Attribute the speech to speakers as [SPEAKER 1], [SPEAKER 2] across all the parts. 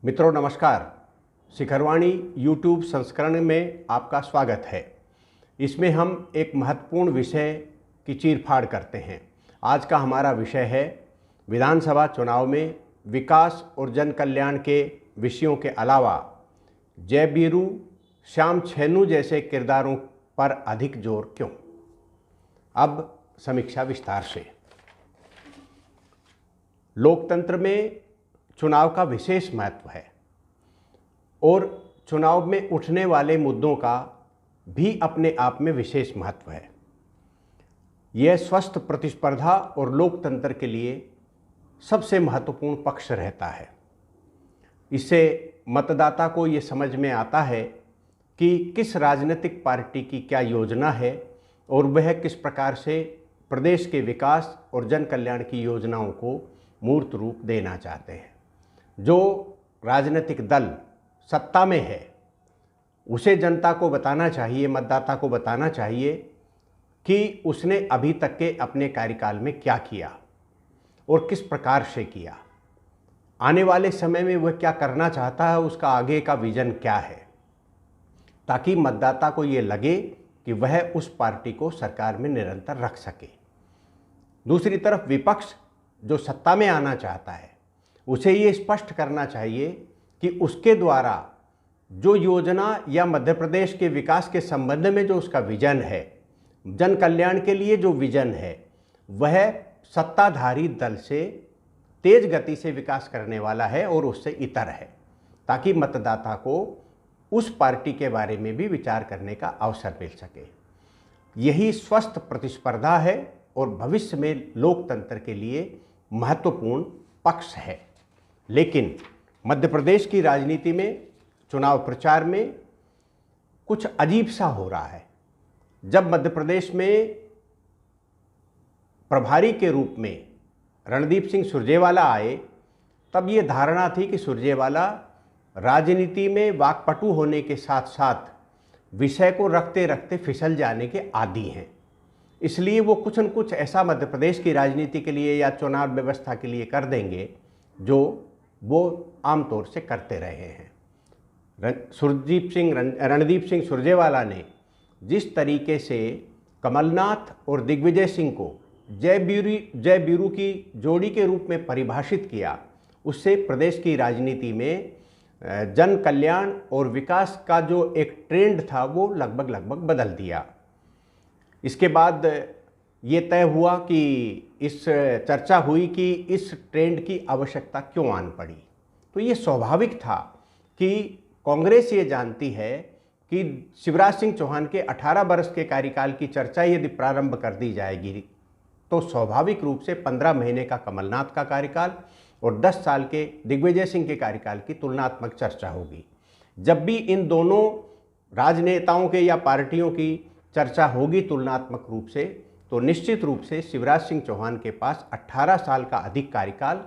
[SPEAKER 1] मित्रों नमस्कार। शिखरवाणी यूट्यूब संस्करण में आपका स्वागत है। इसमें हम एक महत्वपूर्ण विषय की चीरफाड़ करते हैं। आज का हमारा विषय है विधानसभा चुनाव में विकास और जन कल्याण के विषयों के अलावा जय बीरू, श्याम छेनू जैसे किरदारों पर अधिक जोर क्यों। अब समीक्षा विस्तार से। लोकतंत्र में चुनाव का विशेष महत्व है और चुनाव में उठने वाले मुद्दों का भी अपने आप में विशेष महत्व है। यह स्वस्थ प्रतिस्पर्धा और लोकतंत्र के लिए सबसे महत्वपूर्ण पक्ष रहता है। इससे मतदाता को ये समझ में आता है कि किस राजनीतिक पार्टी की क्या योजना है और वह किस प्रकार से प्रदेश के विकास और जन कल्याण की योजनाओं को मूर्त रूप देना चाहते हैं। जो राजनीतिक दल सत्ता में है उसे जनता को बताना चाहिए, मतदाता को बताना चाहिए कि उसने अभी तक के अपने कार्यकाल में क्या किया और किस प्रकार से किया, आने वाले समय में वह क्या करना चाहता है, उसका आगे का विजन क्या है, ताकि मतदाता को ये लगे कि वह उस पार्टी को सरकार में निरंतर रख सके। दूसरी तरफ विपक्ष जो सत्ता में आना चाहता है उसे ये स्पष्ट करना चाहिए कि उसके द्वारा जो योजना या मध्य प्रदेश के विकास के संबंध में जो उसका विजन है, जन कल्याण के लिए जो विजन है, वह सत्ताधारी दल से तेज गति से विकास करने वाला है और उससे इतर है, ताकि मतदाता को उस पार्टी के बारे में भी विचार करने का अवसर मिल सके। यही स्वस्थ प्रतिस्पर्धा है और भविष्य में लोकतंत्र के लिए महत्वपूर्ण पक्ष है। लेकिन मध्य प्रदेश की राजनीति में चुनाव प्रचार में कुछ अजीब सा हो रहा है। जब मध्य प्रदेश में प्रभारी के रूप में रणदीप सिंह सुरजेवाला आए, तब ये धारणा थी कि सुरजेवाला राजनीति में वाकपटु होने के साथ साथ विषय को रखते रखते फिसल जाने के आदी हैं। इसलिए वो कुछ न कुछ ऐसा मध्य प्रदेश की राजनीति के लिए या चुनाव व्यवस्था के लिए कर देंगे जो वो आमतौर से करते रहे हैं। रणदीप सिंह सुरजेवाला ने जिस तरीके से कमलनाथ और दिग्विजय सिंह को जय बीरू की जोड़ी के रूप में परिभाषित किया, उससे प्रदेश की राजनीति में जन कल्याण और विकास का जो एक ट्रेंड था वो लगभग बदल दिया। इसके बाद ये तय हुआ कि इस चर्चा हुई कि इस ट्रेंड की आवश्यकता क्यों आन पड़ी। तो ये स्वाभाविक था कि कांग्रेस ये जानती है कि शिवराज सिंह चौहान के 18 वर्ष के कार्यकाल की चर्चा यदि प्रारंभ कर दी जाएगी तो स्वाभाविक रूप से 15 महीने का कमलनाथ का कार्यकाल और 10 साल के दिग्विजय सिंह के कार्यकाल की तुलनात्मक चर्चा होगी। जब भी इन दोनों राजनेताओं के या पार्टियों की चर्चा होगी तुलनात्मक रूप से, तो निश्चित रूप से शिवराज सिंह चौहान के पास 18 साल का अधिक कार्यकाल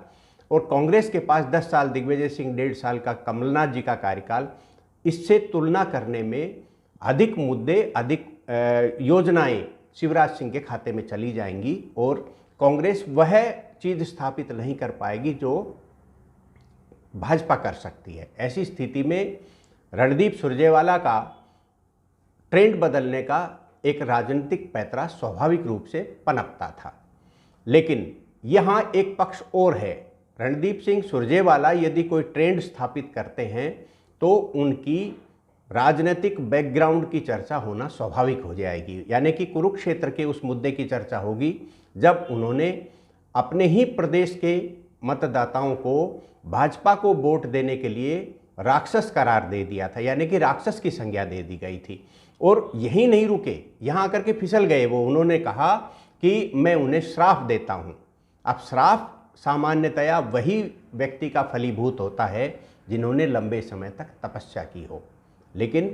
[SPEAKER 1] और कांग्रेस के पास 10 साल दिग्विजय सिंह 1.5 साल का कमलनाथ जी का कार्यकाल, इससे तुलना करने में अधिक मुद्दे, अधिक योजनाएं शिवराज सिंह के खाते में चली जाएंगी और कांग्रेस वह चीज़ स्थापित नहीं कर पाएगी जो भाजपा कर सकती है। ऐसी स्थिति में रणदीप सुरजेवाला का ट्रेंड बदलने का एक राजनीतिक पैंतरा स्वाभाविक रूप से पनपता था। लेकिन यहाँ एक पक्ष और है। रणदीप सिंह सुरजेवाला यदि कोई ट्रेंड स्थापित करते हैं तो उनकी राजनीतिक बैकग्राउंड की चर्चा होना स्वाभाविक हो जाएगी। यानी कि कुरुक्षेत्र के उस मुद्दे की चर्चा होगी जब उन्होंने अपने ही प्रदेश के मतदाताओं को भाजपा को वोट देने के लिए राक्षस करार दे दिया था, यानी कि राक्षस की संज्ञा दे दी गई थी। और यही नहीं रुके, यहाँ आकर के फिसल गए वो। उन्होंने कहा कि मैं उन्हें श्राप देता हूँ। अब श्राप सामान्यतया वही व्यक्ति का फलीभूत होता है जिन्होंने लंबे समय तक तपस्या की हो, लेकिन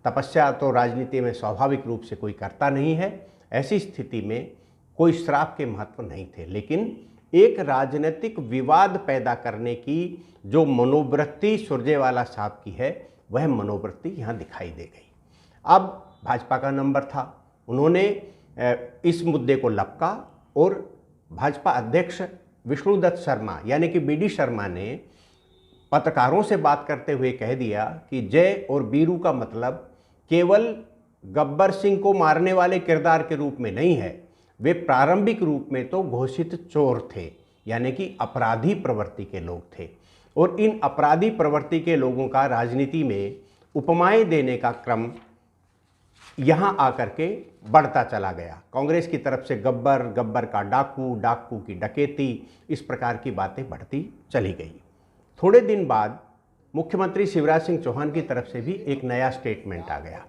[SPEAKER 1] तपस्या तो राजनीति में स्वाभाविक रूप से कोई करता नहीं है। ऐसी स्थिति में कोई श्राप के महत्व नहीं थे, लेकिन एक राजनीतिक विवाद पैदा करने की जो मनोवृत्ति सुरजेवाला साहब की है, वह मनोवृत्ति यहाँ दिखाई दे गई। अब भाजपा का नंबर था, उन्होंने इस मुद्दे को लपका और भाजपा अध्यक्ष विष्णुदत्त शर्मा यानी कि बीडी शर्मा ने पत्रकारों से बात करते हुए कह दिया कि जय और बीरू का मतलब केवल गब्बर सिंह को मारने वाले किरदार के रूप में नहीं है, वे प्रारंभिक रूप में तो घोषित चोर थे, यानी कि अपराधी प्रवृत्ति के लोग थे। और इन अपराधी प्रवृत्ति के लोगों का राजनीति में उपमाएं देने का क्रम यहाँ आकर के बढ़ता चला गया। कांग्रेस की तरफ से गब्बर, गब्बर का डाकू, डाकू की डकैती, इस प्रकार की बातें बढ़ती चली गई। थोड़े दिन बाद मुख्यमंत्री शिवराज सिंह चौहान की तरफ से भी एक नया स्टेटमेंट आ गया।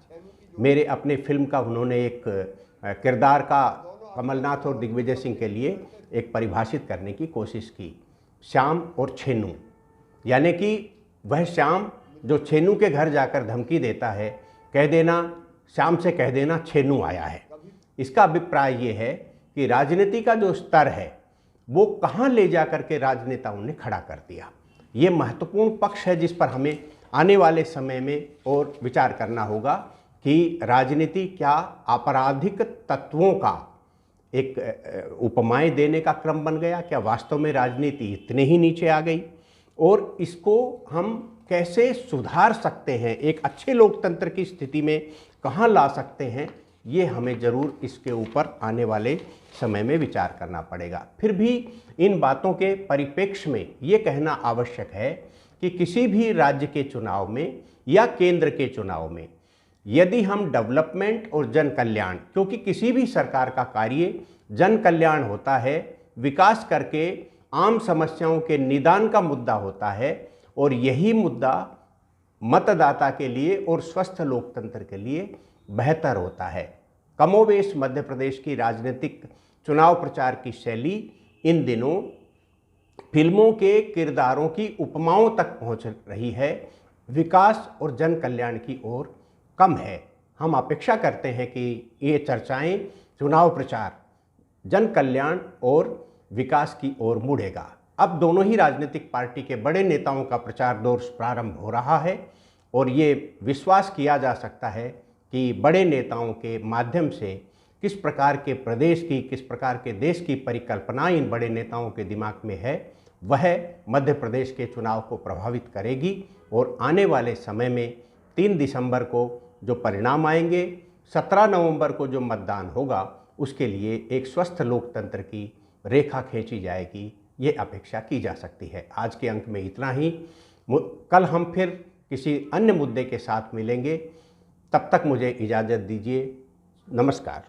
[SPEAKER 1] मेरे अपने फिल्म का उन्होंने एक किरदार का कमलनाथ और दिग्विजय सिंह के लिए एक परिभाषित करने की कोशिश की, श्याम और छेनू, यानी कि वह श्याम जो छेनू के घर जाकर धमकी देता है, कह देना श्याम से कह देना छेनू आया है। इसका अभिप्राय ये है कि राजनीति का जो स्तर है वो कहाँ ले जा कर के राजनेताओं ने खड़ा कर दिया। ये महत्वपूर्ण पक्ष है जिस पर हमें आने वाले समय में और विचार करना होगा कि राजनीति क्या आपराधिक तत्वों का एक उपमाएं देने का क्रम बन गया, क्या वास्तव में राजनीति इतने ही नीचे आ गई, और इसको हम कैसे सुधार सकते हैं, एक अच्छे लोकतंत्र की स्थिति में कहाँ ला सकते हैं, ये हमें ज़रूर इसके ऊपर आने वाले समय में विचार करना पड़ेगा। फिर भी इन बातों के परिप्रेक्ष्य में ये कहना आवश्यक है कि किसी भी राज्य के चुनाव में या केंद्र के चुनाव में यदि हम डेवलपमेंट और जन कल्याण, क्योंकि किसी भी सरकार का कार्य जन कल्याण होता है, विकास करके आम समस्याओं के निदान का मुद्दा होता है, और यही मुद्दा मतदाता के लिए और स्वस्थ लोकतंत्र के लिए बेहतर होता है। कमोवेश मध्य प्रदेश की राजनीतिक चुनाव प्रचार की शैली इन दिनों फिल्मों के किरदारों की उपमाओं तक पहुंच रही है, विकास और जन कल्याण की ओर कम है। हम अपेक्षा करते हैं कि ये चर्चाएं, चुनाव प्रचार जन कल्याण और विकास की ओर मुड़ेगा। अब दोनों ही राजनीतिक पार्टी के बड़े नेताओं का प्रचार दौर प्रारंभ हो रहा है, और ये विश्वास किया जा सकता है कि बड़े नेताओं के माध्यम से किस प्रकार के प्रदेश की, किस प्रकार के देश की परिकल्पना इन बड़े नेताओं के दिमाग में है, वह मध्य प्रदेश के चुनाव को प्रभावित करेगी। और आने वाले समय में 3 दिसंबर को जो परिणाम आएंगे, 17 नवंबर को जो मतदान होगा, उसके लिए एक स्वस्थ लोकतंत्र की रेखा खींची जाएगी, ये अपेक्षा की जा सकती है। आज के अंक में इतना ही। कल हम फिर किसी अन्य मुद्दे के साथ मिलेंगे। तब तक मुझे इजाज़त दीजिए। नमस्कार।